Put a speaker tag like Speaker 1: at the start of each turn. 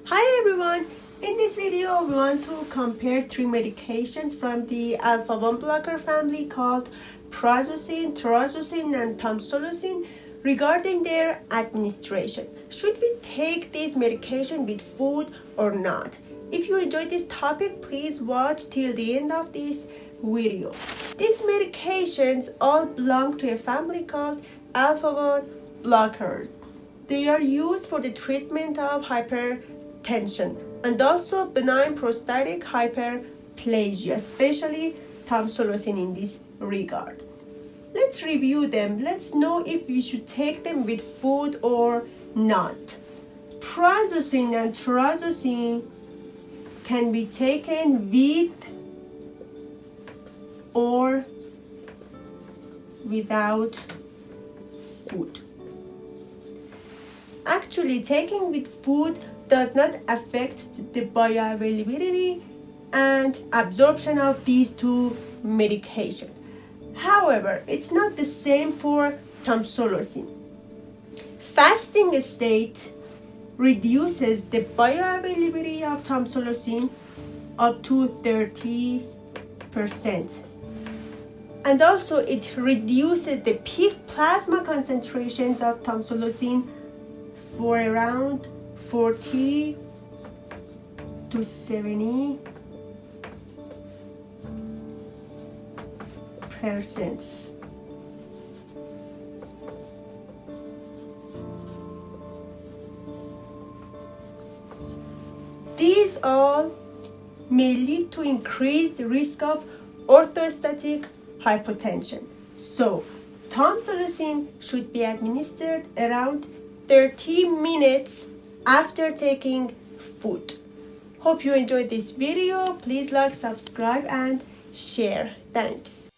Speaker 1: Hi everyone! In this video, we want to compare three medications from the alpha-1 blocker family called Prazosin, terazosin, and tamsulosin regarding their administration. Should we take this medication with food or not? If you enjoyed this topic, please watch till the end of this video. These medications all belong to a family called alpha-1 blockers. They are used for the treatment of hypertension and also benign prostatic hyperplasia, especially tamsulosin in this regard. Let's review them. Let's know if we should take them with food or not. Prazosin and terazosin can be taken with or without food. Actually, taking with food does not affect the bioavailability and absorption of these two medications. However, it's not the same for tamsulosin. Fasting state reduces the bioavailability of tamsulosin up to 30%. And also it reduces the peak plasma concentrations of tamsulosin for around 40 to 70%. These all may lead to increased risk of orthostatic hypotension. So, tamsulosin should be administered around 30 minutes after taking food. Hope you enjoyed this video. Please like, subscribe, and share. Thanks.